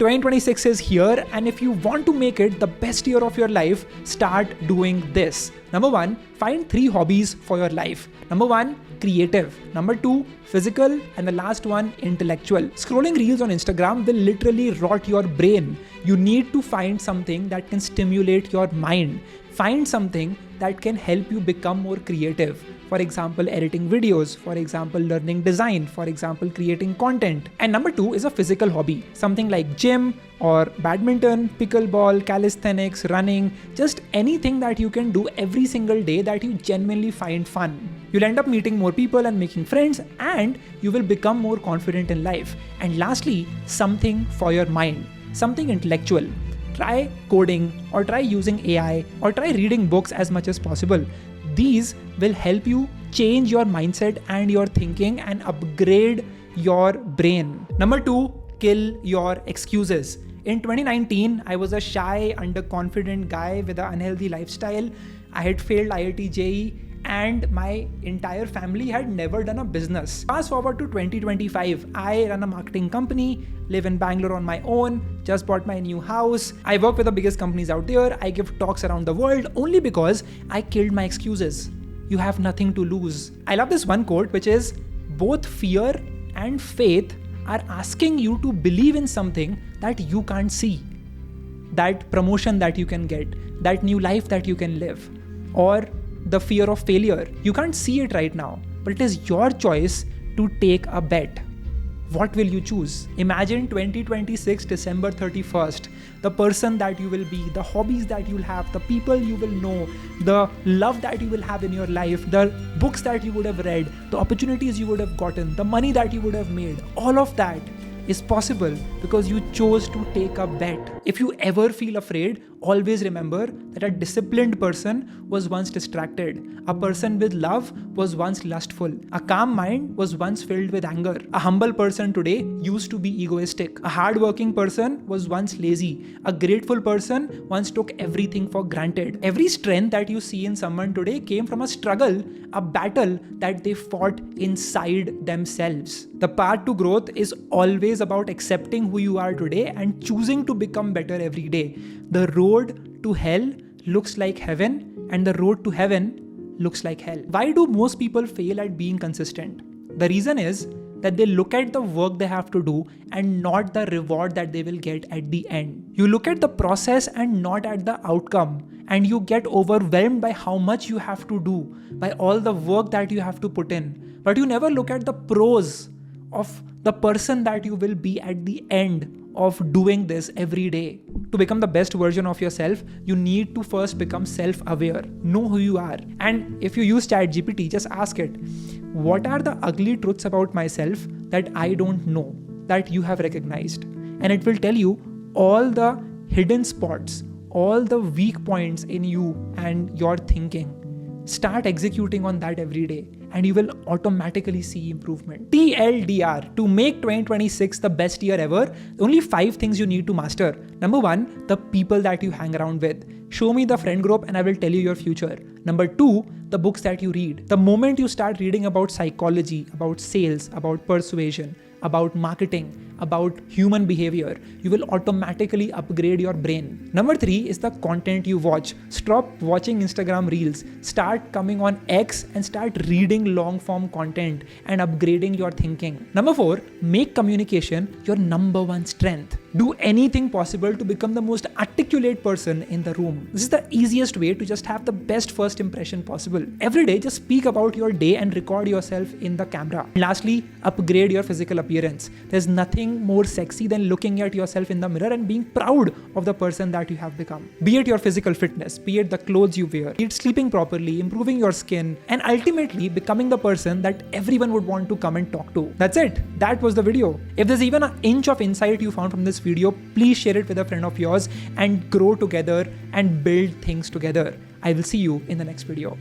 2026 is here, and if you want to make it the best year of your life, start doing this. Number one, find 3 hobbies for your life. Number one, creative. Number 2, physical. And the last one, intellectual. Scrolling reels on Instagram will literally rot your brain. You need to find something that can stimulate your mind. Find something that can help you become more creative. For example, editing videos, for example, learning design, for example, creating content. And number 2 is a physical hobby, something like gym or badminton, pickleball, calisthenics, running, just anything that you can do every single day that you genuinely find fun. You'll end up meeting more people and making friends, and you will become more confident in life. And lastly, something for your mind, something intellectual. Try coding or try using AI or try reading books as much as possible. These will help you change your mindset and your thinking and upgrade your brain. Number 2, kill your excuses. In 2019, I was a shy, underconfident guy with an unhealthy lifestyle. I had failed IIT JEE and my entire family had never done a business. Fast forward to 2025, I run a marketing company, live in Bangalore on my own, just bought my new house. I work with the biggest companies out there. I give talks around the world only because I killed my excuses. You have nothing to lose. I love this one quote, which is, both fear and faith are asking you to believe in something that you can't see. That promotion that you can get, that new life that you can live, or the fear of failure. You can't see it right now, but it is your choice to take a bet. What will you choose? Imagine 2026, December 31st, the person that you will be, the hobbies that you'll have, the people you will know, the love that you will have in your life, the books that you would have read, the opportunities you would have gotten, the money that you would have made. All of that is possible because you chose to take a bet. If you ever feel afraid, always remember that a disciplined person was once distracted. A person with love was once lustful. A calm mind was once filled with anger. A humble person today used to be egoistic. A hardworking person was once lazy. A grateful person once took everything for granted. Every strength that you see in someone today came from a struggle, a battle that they fought inside themselves. The path to growth is always about accepting who you are today and choosing to become better every day. The road to hell looks like heaven, and the road to heaven looks like hell. Why do most people fail at being consistent? The reason is that they look at the work they have to do and not the reward that they will get at the end. You look at the process and not at the outcome, and you get overwhelmed by how much you have to do, by all the work that you have to put in. But you never look at the pros of the person that you will be at the end of doing this every day. To become the best version of yourself, you need to first become self-aware. Know who you are. And if you use ChatGPT, just ask it, what are the ugly truths about myself that I don't know, that you have recognized? And it will tell you all the hidden spots, all the weak points in you and your thinking. Start executing on that every day, and you will automatically see improvement. TLDR, to make 2026 the best year ever, only 5 things you need to master. Number 1, the people that you hang around with. Show me the friend group and I will tell you your future. Number 2, the books that you read. The moment you start reading about psychology, about sales, about persuasion, about marketing, about human behavior, you will automatically upgrade your brain. Number 3 is the content you watch. Stop watching Instagram reels. Start coming on X and start reading long form content and upgrading your thinking. Number 4, make communication your number 1 strength. Do anything possible to become the most articulate person in the room. This is the easiest way to just have the best first impression possible. Every day, just speak about your day and record yourself in the camera. And lastly, upgrade your physical appearance. There's nothing more sexy than looking at yourself in the mirror and being proud of the person that you have become. Be it your physical fitness, be it the clothes you wear, be it sleeping properly, improving your skin, and ultimately becoming the person that everyone would want to come and talk to. That's it. That was the video. If there's even an inch of insight you found from this video, please share it with a friend of yours and grow together and build things together. I will see you in the next video.